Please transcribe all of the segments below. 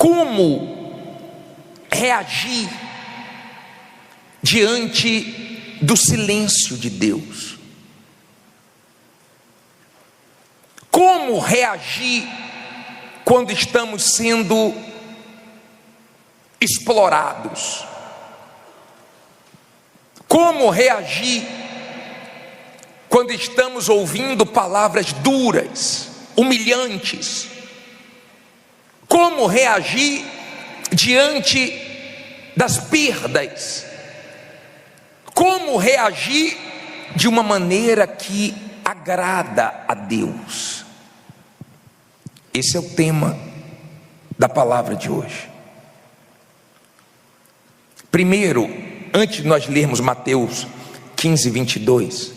como reagir diante do silêncio de Deus. Como reagir quando estamos sendo explorados? Como reagir quando estamos ouvindo palavras duras, humilhantes? Como reagir diante das perdas? Como reagir de uma maneira que agrada a Deus? Esse é o tema da palavra de hoje. Primeiro, antes de nós lermos Mateus 15, 22,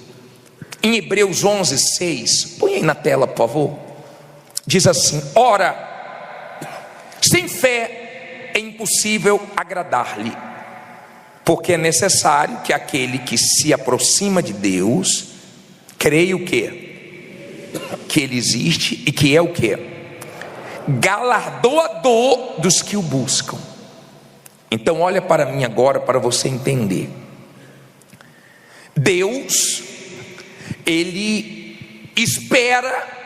em Hebreus 11, 6, põe aí na tela, por favor. Diz assim: ora, sem fé é impossível agradar-lhe, porque é necessário que aquele que se aproxima de Deus creia o quê? Que Ele existe e que é o quê? Galardoador dos que o buscam. Então olha para mim agora, para você entender. Deus, Ele espera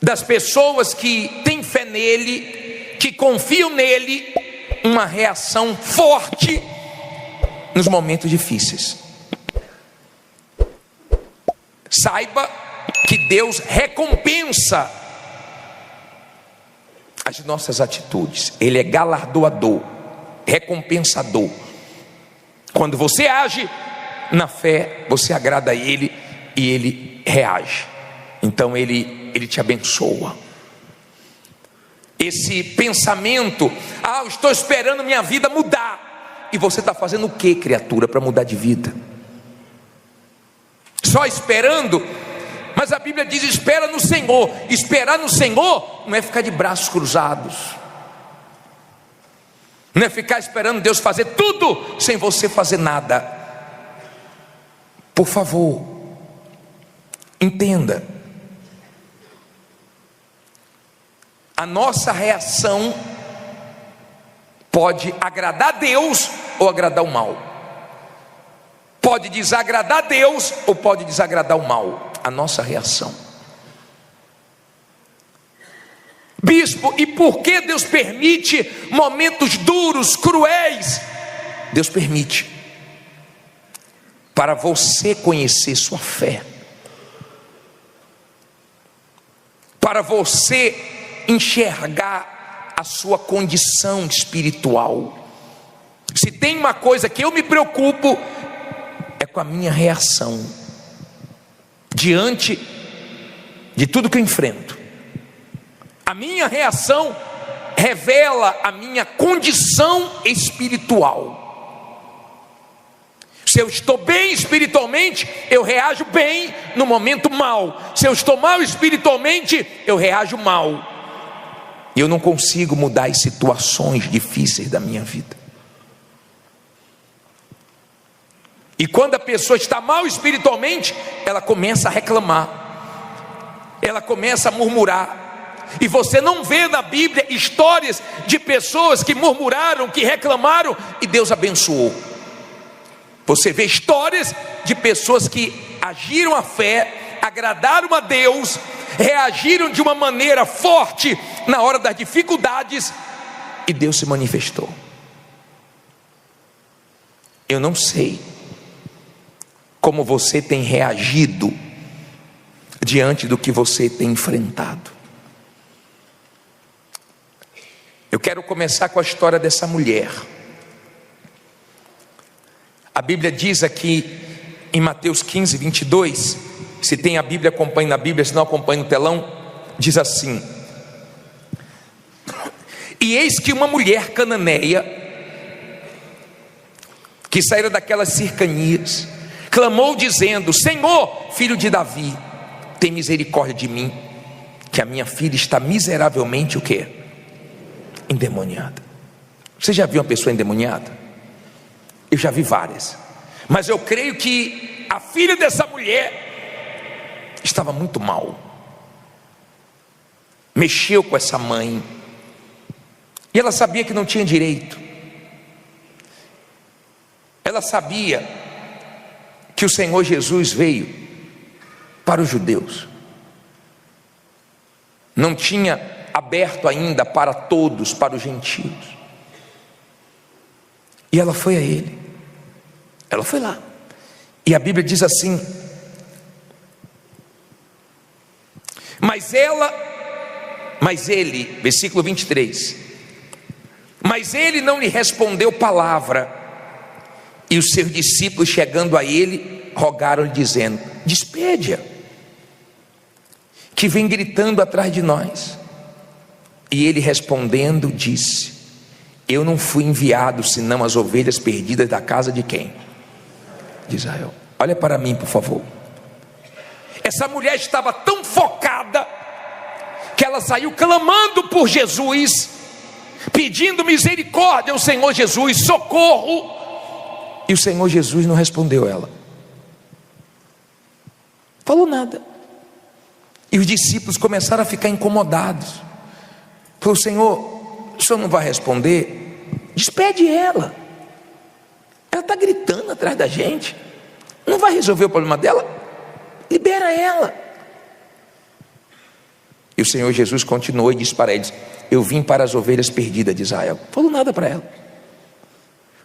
das pessoas que têm fé nele, que confiam nele, uma reação forte nos momentos difíceis. Saiba que Deus recompensa as nossas atitudes. Ele é galardoador, recompensador. Quando você age na fé, você agrada a Ele e Ele reage. Então Ele te abençoa. Esse pensamento: eu estou esperando minha vida mudar. E você está fazendo o que, criatura, para mudar de vida? Só esperando? Mas a Bíblia diz: espera no Senhor. Esperar no Senhor não é ficar de braços cruzados, não é ficar esperando Deus fazer tudo sem você fazer nada. Por favor, entenda. A nossa reação pode agradar a Deus ou agradar o mal. Pode desagradar a Deus ou pode desagradar o mal. A nossa reação. Bispo, e por que Deus permite momentos duros, cruéis? Deus permite para você conhecer sua fé, para você enxergar a sua condição espiritual. Se tem uma coisa que eu me preocupo, é com a minha reação diante de tudo que eu enfrento. A minha reação revela a minha condição espiritual. Se eu estou bem espiritualmente, eu reajo bem no momento mal. Se eu estou mal espiritualmente, eu reajo mal. E eu não consigo mudar as situações difíceis da minha vida. E quando a pessoa está mal espiritualmente, ela começa a reclamar, ela começa a murmurar. E você não vê na Bíblia histórias de pessoas que murmuraram, que reclamaram e Deus abençoou. Você vê histórias de pessoas que agiram a fé, agradaram a Deus, reagiram de uma maneira forte na hora das dificuldades e Deus se manifestou. Eu não sei como você tem reagido diante do que você tem enfrentado. Eu quero começar com a história dessa mulher. A Bíblia diz aqui em Mateus 15, 22, se tem a Bíblia, acompanhe na Bíblia, se não acompanhe no telão, diz assim: e eis que uma mulher cananeia, que saíra daquelas cercanias, clamou dizendo: Senhor, filho de Davi, tem misericórdia de mim, que a minha filha está miseravelmente o quê? Endemoniada. Você já viu uma pessoa endemoniada? Eu já vi várias, mas eu creio que a filha dessa mulher estava muito mal. Mexeu com essa mãe, E ela sabia que não tinha direito. Ela sabia que o Senhor Jesus veio para os judeus. Não tinha aberto ainda para todos, para os gentios. E ela foi a ele. Ela foi lá. E a Bíblia diz assim: mas ele, versículo 23, mas ele não lhe respondeu palavra. E os seus discípulos, chegando a ele, rogaram-lhe, dizendo: despede-a, que vem gritando atrás de nós. E ele respondendo disse: eu não fui enviado senão as ovelhas perdidas da casa de quem? De Israel. Olha para mim, por favor. Essa mulher estava tão focada que ela saiu clamando por Jesus, pedindo misericórdia ao Senhor Jesus, socorro. E o Senhor Jesus não respondeu ela, falou nada. E os discípulos começaram a ficar incomodados. Falou: Senhor, o Senhor não vai responder? Despede ela. Ela está gritando atrás da gente. Não vai resolver o problema dela? Libera ela. E o Senhor Jesus continuou e disse para eles: eu vim para as ovelhas perdidas de Israel. Falou nada para ela.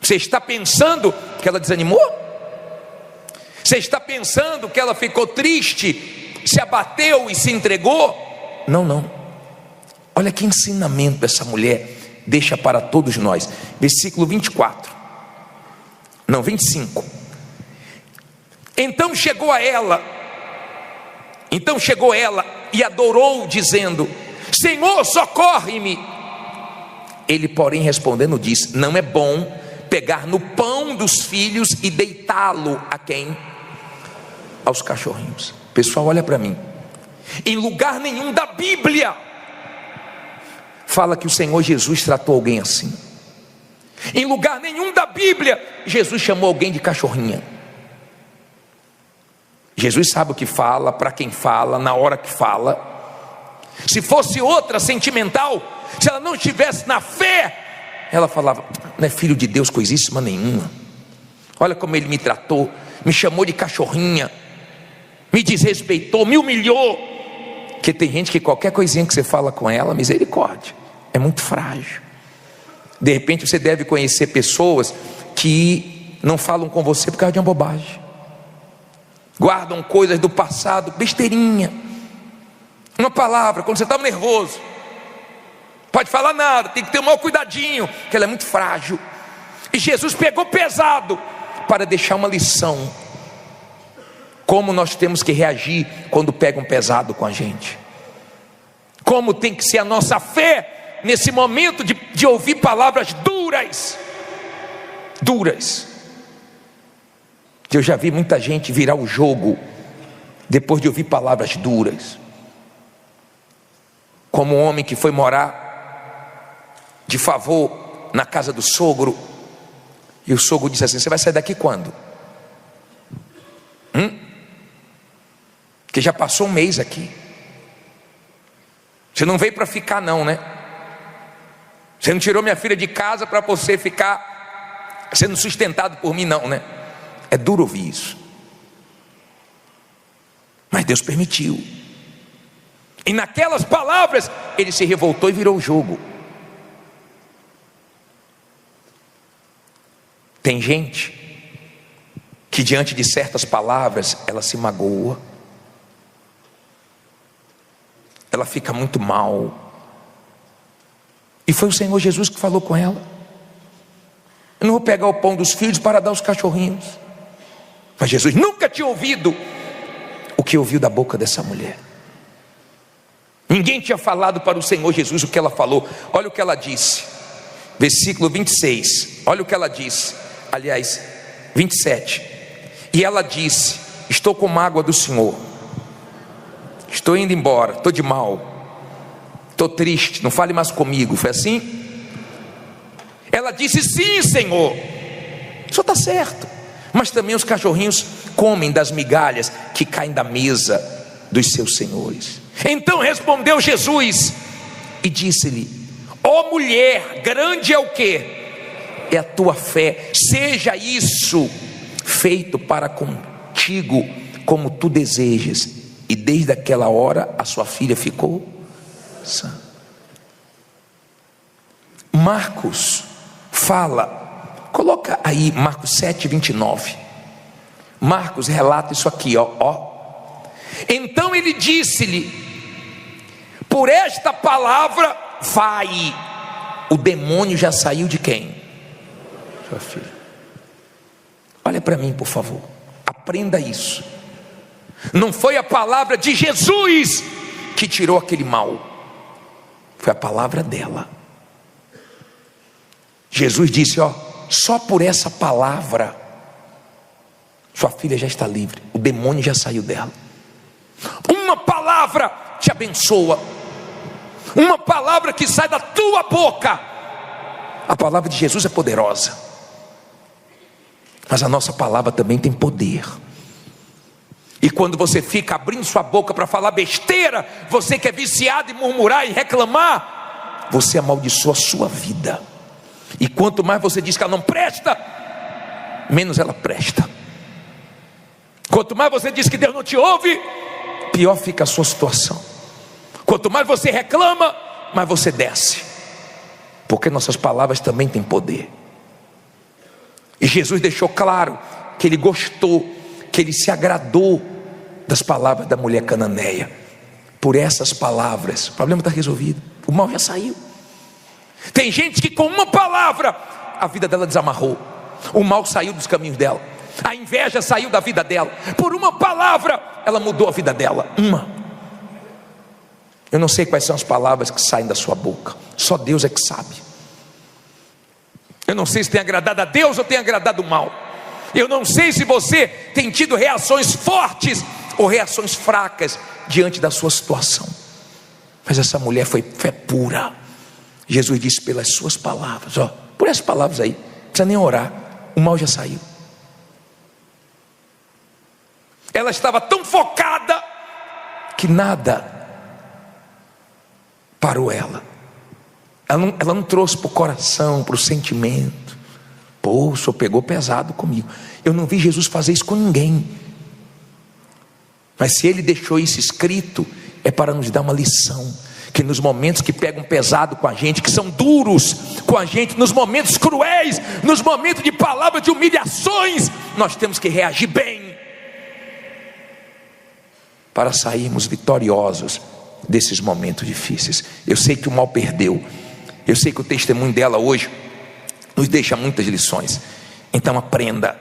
Você está pensando que ela desanimou? Você está pensando que ela ficou triste, se abateu e se entregou? Não, não. Olha que ensinamento essa mulher deixa para todos nós. Versículo 24. Não, 25. Então chegou ela e adorou, dizendo: Senhor, socorre-me. Ele, porém, respondendo, disse: não é bom pegar no pão dos filhos e deitá-lo a quem? Aos cachorrinhos. Pessoal, olha para mim. Em lugar nenhum da Bíblia fala que o Senhor Jesus tratou alguém assim. Em lugar nenhum da Bíblia Jesus chamou alguém de cachorrinha. Jesus sabe o que fala, para quem fala, na hora que fala. Se fosse outra sentimental, se ela não estivesse na fé, ela falava: não é filho de Deus coisíssima nenhuma. Olha como ele me tratou, me chamou de cachorrinha, me desrespeitou, me humilhou. Porque tem gente que qualquer coisinha que você fala com ela, misericórdia, é muito frágil. De repente você deve conhecer pessoas que não falam com você por causa de uma bobagem, guardam coisas do passado, besteirinha, uma palavra, quando você estava nervoso, pode falar nada, tem que ter um maior cuidadinho, que ela é muito frágil. E Jesus pegou pesado para deixar uma lição, como nós temos que reagir quando pegam pesado com a gente, como tem que ser a nossa fé nesse momento de ouvir palavras duras. Eu já vi muita gente virar o jogo depois de ouvir palavras duras, como um homem que foi morar de favor na casa do sogro, e o sogro disse assim: você vai sair daqui quando? Porque já passou um mês aqui, você não veio para ficar não, né? Você não tirou minha filha de casa para você ficar sendo sustentado por mim não, né? É duro ouvir isso, mas Deus permitiu. E naquelas palavras ele se revoltou e virou o jogo. Tem gente que diante de certas palavras ela se magoa, ela fica muito mal. E foi o Senhor Jesus que falou com ela: eu não vou pegar o pão dos filhos para dar aos cachorrinhos. Mas Jesus nunca tinha ouvido o que ouviu da boca dessa mulher. Ninguém tinha falado para o Senhor Jesus o que ela falou. Olha o que ela disse, versículo 26. Olha o que ela disse, aliás, 27. E ela disse: estou com mágoa do Senhor, estou indo embora, estou de mal, estou triste, não fale mais comigo. Foi assim? Ela disse: sim, Senhor, o Senhor está certo, mas também os cachorrinhos comem das migalhas que caem da mesa dos seus senhores. Então respondeu Jesus e disse-lhe: ó ó mulher, grande é o quê? É a tua fé. Seja isso feito para contigo como tu desejas. E desde aquela hora a sua filha ficou sã. Marcos fala, coloca aí Marcos 7:29. Marcos relata isso aqui, ó. Então ele disse-lhe: por esta palavra vai. O demônio já saiu de quem? Sua filha. Olha para mim, por favor, aprenda isso. Não foi a palavra de Jesus que tirou aquele mal, foi a palavra dela. Jesus disse, ó, só por essa palavra sua filha já está livre, o demônio já saiu dela. Uma palavra te abençoa, uma palavra que sai da tua boca. A palavra de Jesus é poderosa, mas a nossa palavra também tem poder. E quando você fica abrindo sua boca para falar besteira, você que é viciado em murmurar e reclamar, você amaldiçoa a sua vida. E quanto mais você diz que ela não presta, menos ela presta. Quanto mais você diz que Deus não te ouve, pior fica a sua situação. Quanto mais você reclama, mais você desce, porque nossas palavras também têm poder. E Jesus deixou claro que ele gostou, que ele se agradou das palavras da mulher cananeia. Por essas palavras o problema está resolvido, o mal já saiu. Tem gente que com uma palavra a vida dela desamarrou, o mal saiu dos caminhos dela, a inveja saiu da vida dela. Por uma palavra ela mudou a vida dela. Eu não sei quais são as palavras que saem da sua boca, só Deus é que sabe. Eu não sei se tem agradado a Deus ou tem agradado o mal. Eu não sei se você tem tido reações fortes ou reações fracas diante da sua situação. Mas essa mulher foi fé pura. Jesus disse pelas suas palavras, ó, por essas palavras aí, não precisa nem orar, o mal já saiu. Ela estava tão focada que nada parou ela. Ela não trouxe para o coração, para o sentimento. Pô, o senhor pegou pesado comigo. Eu não vi Jesus fazer isso com ninguém. Mas se ele deixou isso escrito, é para nos dar uma lição. Que nos momentos que pegam pesado com a gente, que são duros com a gente, nos momentos cruéis, nos momentos de palavras de humilhações, nós temos que reagir bem, para sairmos vitoriosos desses momentos difíceis. Eu sei que o mal perdeu, eu sei que o testemunho dela hoje nos deixa muitas lições. Então aprenda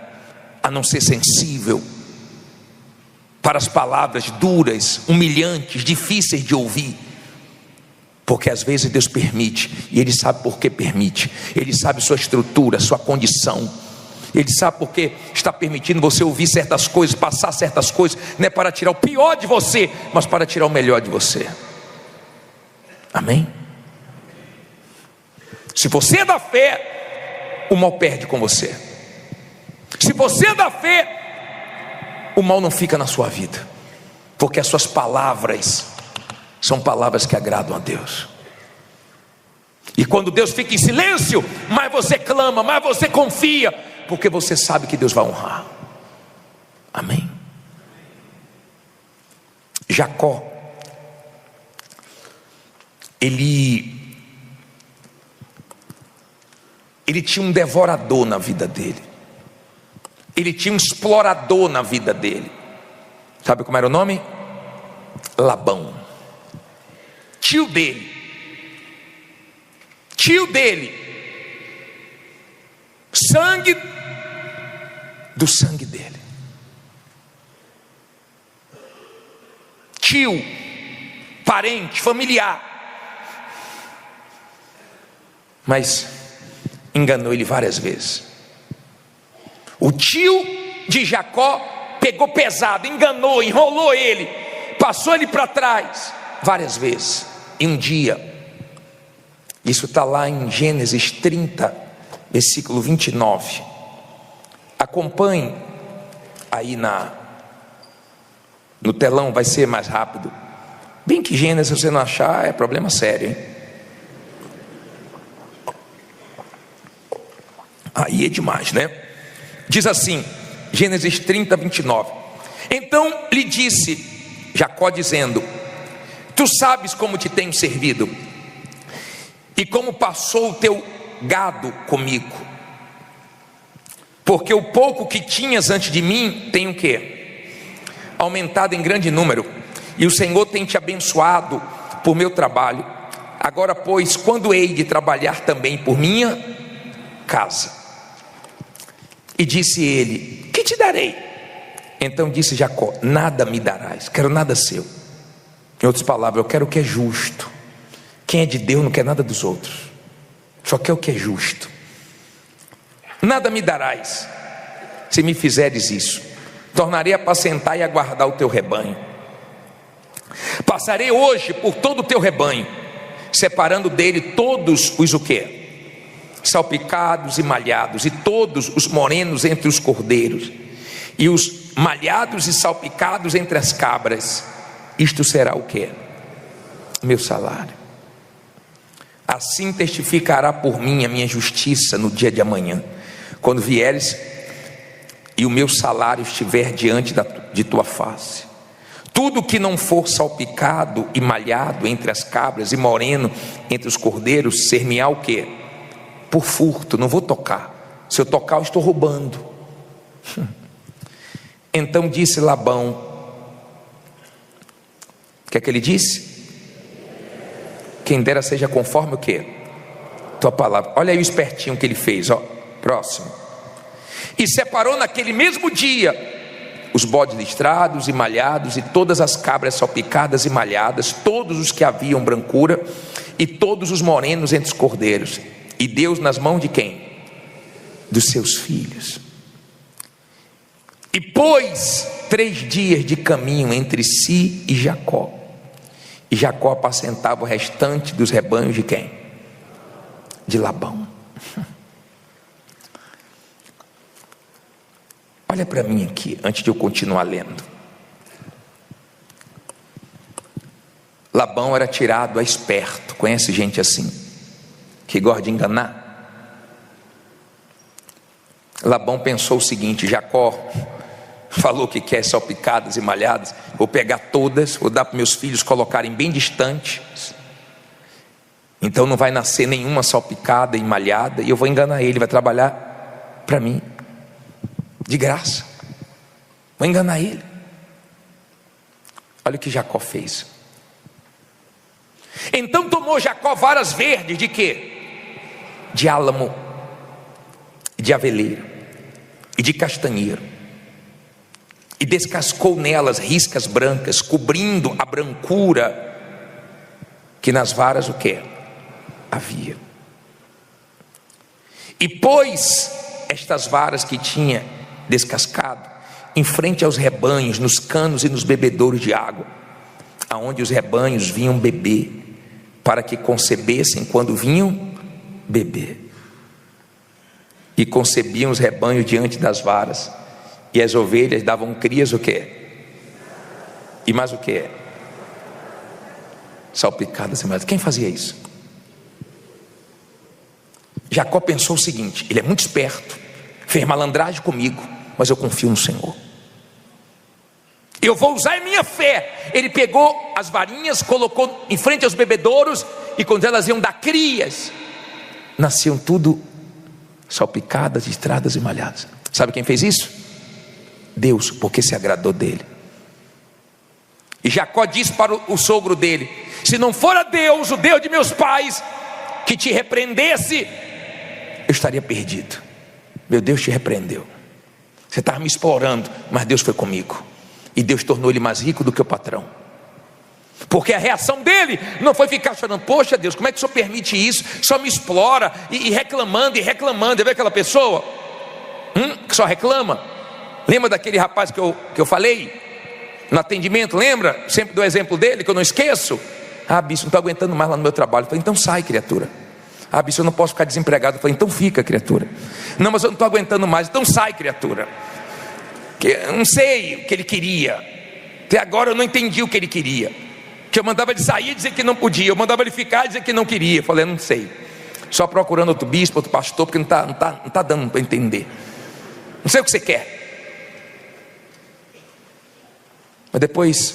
a não ser sensível para as palavras duras, humilhantes, difíceis de ouvir, porque às vezes Deus permite, e Ele sabe por que permite. Ele sabe sua estrutura, sua condição. Ele sabe por que está permitindo você ouvir certas coisas, passar certas coisas. Não é para tirar o pior de você, mas para tirar o melhor de você. Amém? Se você é da fé, o mal perde com você. Se você é da fé, o mal não fica na sua vida, porque as suas palavras são palavras que agradam a Deus. E quando Deus fica em silêncio, mais você clama, mais você confia, porque você sabe que Deus vai honrar. Amém? Jacó, ele tinha um devorador na vida dele. Ele tinha um explorador na vida dele. Sabe como era o nome? Labão. Tio dele, sangue do sangue dele. Tio, parente, familiar. Mas enganou ele várias vezes. O tio de Jacó pegou pesado, enganou, enrolou ele, passou ele para trás várias vezes. E um dia, isso está lá em Gênesis 30, versículo 29. Acompanhe aí no telão, vai ser mais rápido. Bem que Gênesis, se você não achar, é problema sério, hein? Aí é demais, né? Diz assim, Gênesis 30, 29. Então lhe disse Jacó dizendo: tu sabes como te tenho servido e como passou o teu gado comigo, porque o pouco que tinhas antes de mim tem o quê? Aumentado em grande número, e o Senhor tem te abençoado por meu trabalho. Agora, pois, quando hei de trabalhar também por minha casa? E disse ele: que te darei? Então disse Jacó: nada me darás, quero nada seu. Em outras palavras, eu quero o que é justo. Quem é de Deus não quer nada dos outros, só quer o que é justo. Nada me darás se me fizeres isso. Tornarei a apacentar e a guardar o teu rebanho. Passarei hoje por todo o teu rebanho, separando dele todos os o quê? Salpicados e malhados, e todos os morenos entre os cordeiros, e os malhados e salpicados entre as cabras. Isto será o quê? Meu salário. Assim testificará por mim a minha justiça no dia de amanhã, quando vieres e o meu salário estiver diante de tua face. Tudo que não for salpicado e malhado entre as cabras e moreno entre os cordeiros, ser-me-á o quê? Por furto. Não vou tocar. Se eu tocar, eu estou roubando. Então disse Labão, o que é que ele disse? Quem dera seja conforme o quê? Tua palavra. Olha aí o espertinho que ele fez, ó. Próximo. E separou naquele mesmo dia os bodes listrados e malhados, e todas as cabras salpicadas e malhadas, todos os que haviam brancura, e todos os morenos entre os cordeiros, e deu nas mãos de quem? Dos seus filhos. E pôs 3 dias de caminho entre si e Jacó, e Jacó apacentava o restante dos rebanhos de quem? De Labão. Olha para mim aqui, antes de eu continuar lendo. Labão era tirado a esperto. Conhece gente assim, que gosta de enganar? Labão pensou o seguinte: Jacó falou que quer salpicadas e malhadas, vou pegar todas, vou dar para meus filhos colocarem bem distantes, então não vai nascer nenhuma salpicada e malhada, e eu vou enganar ele, vai trabalhar para mim de graça, vou enganar ele. Olha o que Jacó fez. Então tomou Jacó varas verdes de quê? De álamo, de aveleira e de castanheiro, e descascou nelas riscas brancas, cobrindo a brancura que nas varas o quê? Havia. E pôs estas varas que tinha descascado em frente aos rebanhos, nos canos e nos bebedouros de água, aonde os rebanhos vinham beber, para que concebessem quando vinham beber. E concebiam os rebanhos diante das varas, e as ovelhas davam crias o quê? E mais o quê? Salpicadas e malhadas. Quem fazia isso? Jacó pensou o seguinte: ele é muito esperto, fez malandragem comigo, mas eu confio no Senhor, eu vou usar a minha fé. Ele pegou as varinhas, colocou em frente aos bebedouros, e quando elas iam dar crias, nasciam tudo salpicadas, listradas e malhadas. Sabe quem fez isso? Deus, porque se agradou dele. E Jacó disse para o sogro dele: se não fora Deus, o Deus de meus pais, que te repreendesse, eu estaria perdido. Meu Deus te repreendeu, você estava me explorando, mas Deus foi comigo, e Deus tornou ele mais rico do que o patrão. Porque a reação dele não foi ficar chorando: poxa Deus, como é que o Senhor permite isso? Só me explora, e reclamando e reclamando. Vê aquela pessoa que só reclama. Lembra daquele rapaz que eu falei no atendimento? Lembra? Sempre do exemplo dele, que eu não esqueço. Ah, bispo, não estou aguentando mais lá no meu trabalho. Eu falei: então sai, criatura. Ah, bispo, eu não posso ficar desempregado. Eu falei: então fica, criatura. Não, mas eu não estou aguentando mais. Então sai, criatura. Eu não sei o que ele queria. Até agora eu não entendi o que ele queria. Que eu mandava ele sair e dizer que não podia, eu mandava ele ficar e dizer que não queria. Eu falei: eu não sei. só procurando outro bispo, outro pastor, porque não tá dando para entender. Não sei o que você quer. Mas depois,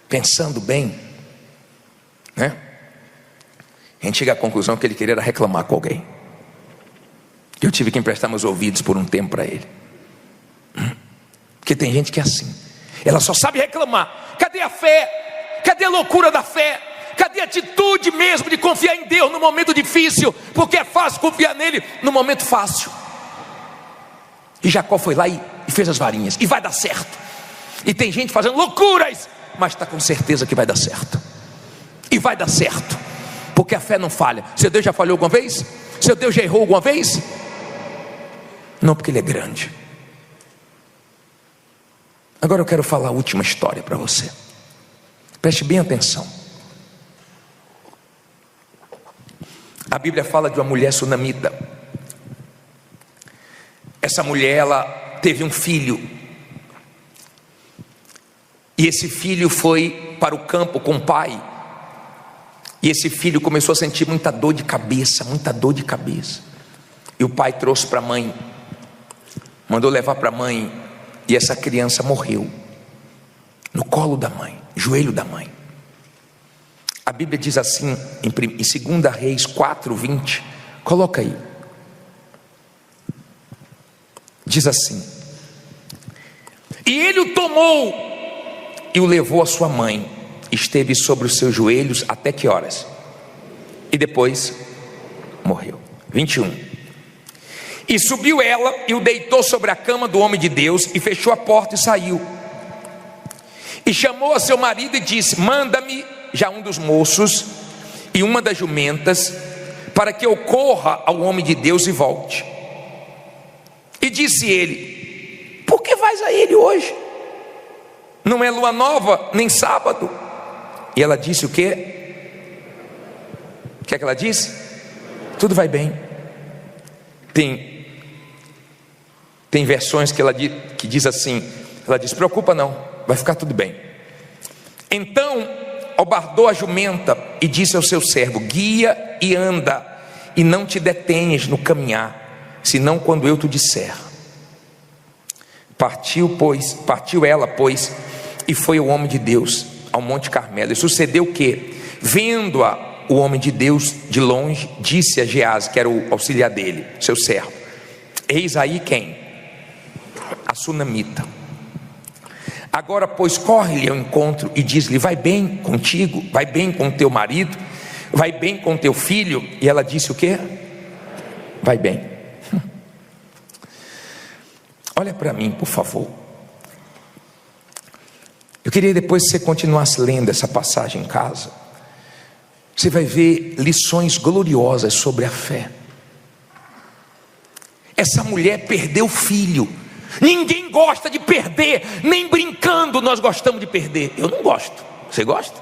pensando bem, né, a gente chega à conclusão que ele queria reclamar com alguém. Eu tive que emprestar meus ouvidos por um tempo para ele. Porque tem gente que é assim, ela só sabe reclamar. Cadê a fé? Cadê a loucura da fé? Cadê a atitude mesmo de confiar em Deus no momento difícil? Porque é fácil confiar nele no momento fácil. E Jacó foi lá e fez as varinhas, e vai dar certo. E tem gente fazendo loucuras, mas está com certeza que vai dar certo. E vai dar certo, porque a fé não falha. Seu Deus já falhou alguma vez? Seu Deus já errou alguma vez? Não, porque ele é grande. Agora eu quero falar a última história para você. Preste bem atenção. A Bíblia fala de uma mulher sunamita. Essa mulher, ela teve um filho. E esse filho foi para o campo com o pai. E esse filho começou a sentir muita dor de cabeça, muita dor de cabeça. E o pai trouxe para a mãe, mandou levar para a mãe, e essa criança morreu no colo da mãe, joelho da mãe. A Bíblia diz assim em 2 Reis 4:20, coloca aí. Diz assim: e ele o tomou e o levou à sua mãe, esteve sobre os seus joelhos até que horas? E depois morreu. 21. E subiu ela e o deitou sobre a cama do homem de Deus, e fechou a porta e saiu. E chamou a seu marido e disse: manda-me já um dos moços e uma das jumentas, para que eu corra ao homem de Deus e volte. E disse ele: por que vais a ele hoje? Não é lua nova, nem sábado. E ela disse o quê? O que é que ela disse? Tudo vai bem. Tem versões que diz assim, ela diz: preocupa não, vai ficar tudo bem. Então obardou a jumenta e disse ao seu servo: guia e anda, e não te detenhas no caminhar, senão quando eu te disser. Partiu ela, pois, e foi o homem de Deus ao Monte Carmelo. E sucedeu que, vendo-a o homem de Deus de longe, disse a Gease, que era o auxiliar dele, seu servo: eis aí quem? A sunamita. Agora, pois, corre-lhe ao encontro e diz-lhe: vai bem contigo, vai bem com teu marido, vai bem com teu filho. E ela disse o quê? Vai bem. Olha para mim, por favor. Eu queria depois que você continuasse lendo essa passagem em casa. Você vai ver lições gloriosas sobre a fé. Essa mulher perdeu o filho. Ninguém gosta de perder, nem brincando nós gostamos de perder. Eu não gosto. Você gosta?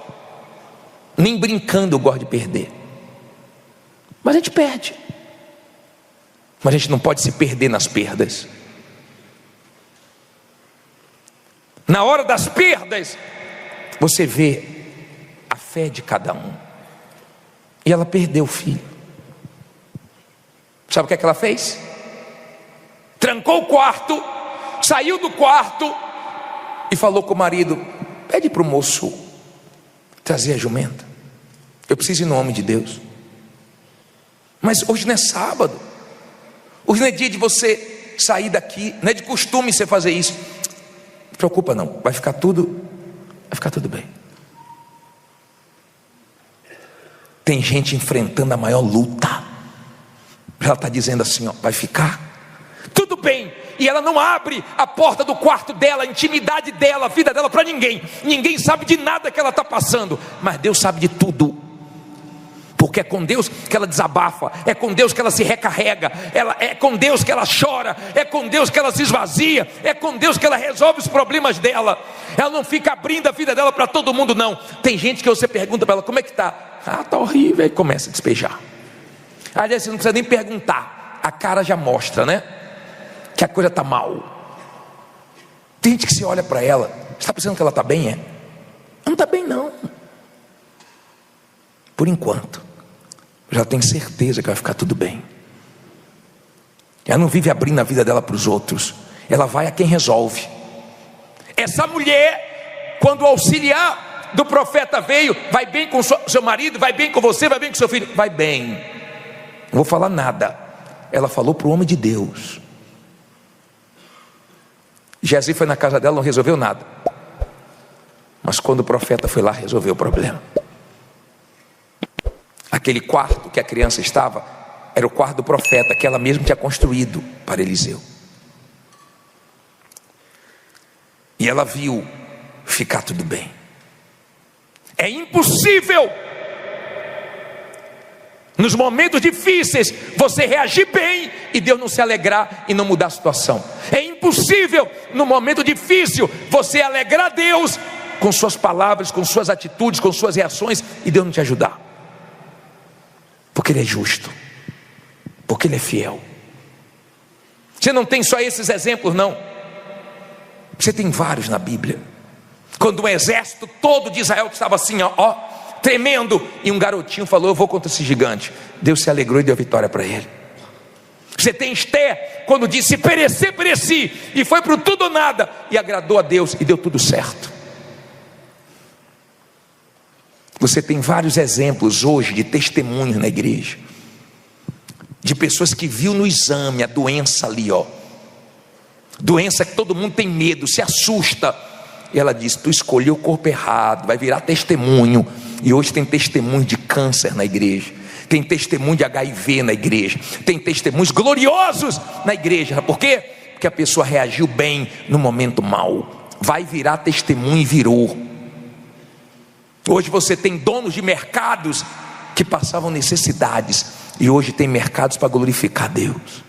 Nem brincando eu gosto de perder. Mas a gente perde. Mas a gente não pode se perder nas perdas. Na hora das perdas, você vê a fé de cada um. E ela perdeu o filho. Sabe o que é que ela fez? Trancou o quarto, saiu do quarto e falou com o marido: pede para o moço trazer a jumenta, eu preciso ir no nome de Deus. Mas hoje não é sábado, hoje não é dia de você sair daqui, não é de costume você fazer isso. Não preocupa não, vai ficar tudo bem. Tem gente enfrentando a maior luta. Ela está dizendo assim, ó, vai ficar tudo bem. E ela não abre a porta do quarto dela, a intimidade dela, a vida dela para ninguém. Ninguém sabe de nada que ela está passando, mas Deus sabe de tudo. Porque é com Deus que ela desabafa, é com Deus que ela se recarrega, é com Deus que ela chora, é com Deus que ela se esvazia, é com Deus que ela resolve os problemas dela. Ela não fica abrindo a vida dela para todo mundo, não. Tem gente que você pergunta para ela: como é que está? Está horrível. Aí começa a despejar. Aliás, você não precisa nem perguntar, a cara já mostra, né? Que a coisa está mal. Tem gente que se olha para ela: você está pensando que ela está bem? É? Não está bem não. Por enquanto. já tem certeza que vai ficar tudo bem. Ela não vive abrindo a vida dela para os outros, ela vai a quem resolve. Essa mulher, quando o auxiliar do profeta veio, vai bem com seu marido, vai bem com você, vai bem com seu filho, vai bem, não vou falar nada. Ela falou para o homem de Deus. Geazi foi na casa dela, não resolveu nada, mas quando o profeta foi lá, resolveu o problema. Aquele quarto que a criança estava era o quarto do profeta, que ela mesma tinha construído para Eliseu. E ela viu ficar tudo bem. É impossível nos momentos difíceis você reagir bem e Deus não se alegrar e não mudar a situação. É impossível no momento difícil você alegrar Deus com suas palavras, com suas atitudes, com suas reações e Deus não te ajudar. Porque Ele é justo, porque Ele é fiel. Você não tem só esses exemplos, não. Você tem vários na Bíblia. Quando um exército todo de Israel estava assim, ó, tremendo, e um garotinho falou: eu vou contra esse gigante. Deus se alegrou e deu vitória para ele. Você tem Esté, quando disse perecer, pereci, e foi para o tudo ou nada, e agradou a Deus e deu tudo certo. Você tem vários exemplos hoje de testemunhos na igreja, de pessoas que viu no exame a doença ali, ó, doença que todo mundo tem medo, se assusta, e ela diz: tu escolheu o corpo errado, vai virar testemunho. E hoje tem testemunho de câncer na igreja, tem testemunho de HIV na igreja, tem testemunhos gloriosos na igreja. Por quê? Porque a pessoa reagiu bem no momento mal, vai virar testemunho e virou. Hoje você tem donos de mercados que passavam necessidades, e hoje tem mercados para glorificar Deus.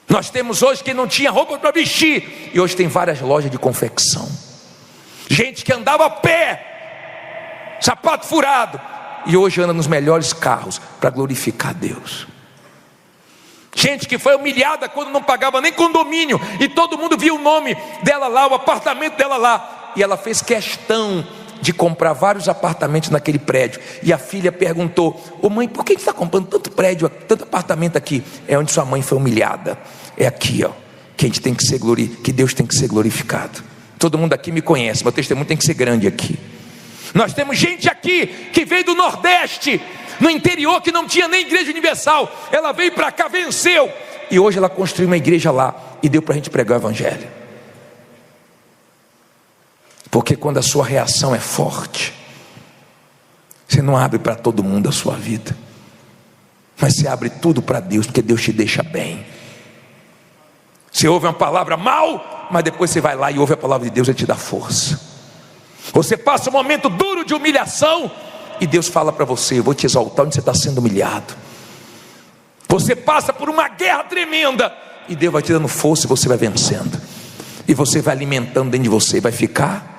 Nós temos hoje quem não tinha roupa para vestir, e hoje tem várias lojas de confecção. Gente que andava a pé, sapato furado, e hoje anda nos melhores carros para glorificar Deus. Gente que foi humilhada quando não pagava nem condomínio, e todo mundo via o nome dela lá, o apartamento dela lá, e ela fez questão de comprar vários apartamentos naquele prédio. E a filha perguntou: ô mãe, por que você está comprando tanto prédio, tanto apartamento aqui? É onde sua mãe foi humilhada. É aqui, ó, que a gente tem que ser que Deus tem que ser glorificado. Todo mundo aqui me conhece, meu testemunho tem que ser grande aqui. Nós temos gente aqui que veio do Nordeste, no interior, que não tinha nem igreja universal. Ela veio para cá, venceu, e hoje ela construiu uma igreja lá, e deu para a gente pregar o evangelho. Porque quando a sua reação é forte, você não abre para todo mundo a sua vida, mas você abre tudo para Deus, porque Deus te deixa bem. Você ouve uma palavra mal, mas depois você vai lá e ouve a palavra de Deus e te dá força. Você passa um momento duro de humilhação, e Deus fala para você: eu vou te exaltar onde você está sendo humilhado. Você passa por uma guerra tremenda, e Deus vai te dando força, e você vai vencendo, e você vai alimentando dentro de você, vai ficar.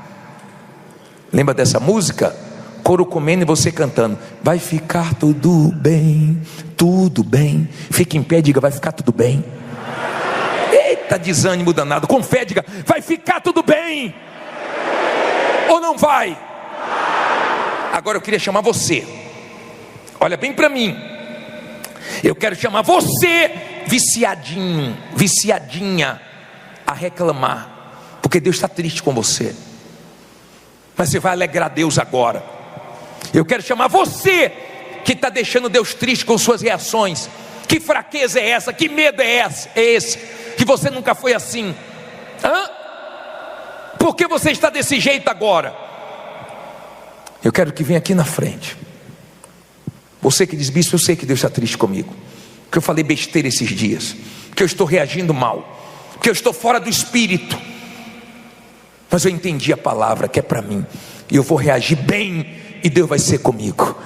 Lembra dessa música? Coro comendo e você cantando: vai ficar tudo bem, tudo bem. Fica em pé e diga: vai ficar tudo bem. Eita, desânimo danado. Com fé diga: vai ficar tudo bem. Ou não vai? Agora eu queria chamar você, olha bem para mim, eu quero chamar você, viciadinho, viciadinha, a reclamar, porque Deus está triste com você, mas você vai alegrar Deus agora. Eu quero chamar você que está deixando Deus triste com suas reações. Que fraqueza é essa? Que medo é esse? Que você nunca foi assim? Por que você está desse jeito agora? Eu quero que venha aqui na frente. Você que diz: bispo, eu sei que Deus está triste comigo, que eu falei besteira esses dias, que eu estou reagindo mal, que eu estou fora do espírito, mas eu entendi a palavra que é para mim, e eu vou reagir bem, e Deus vai ser comigo.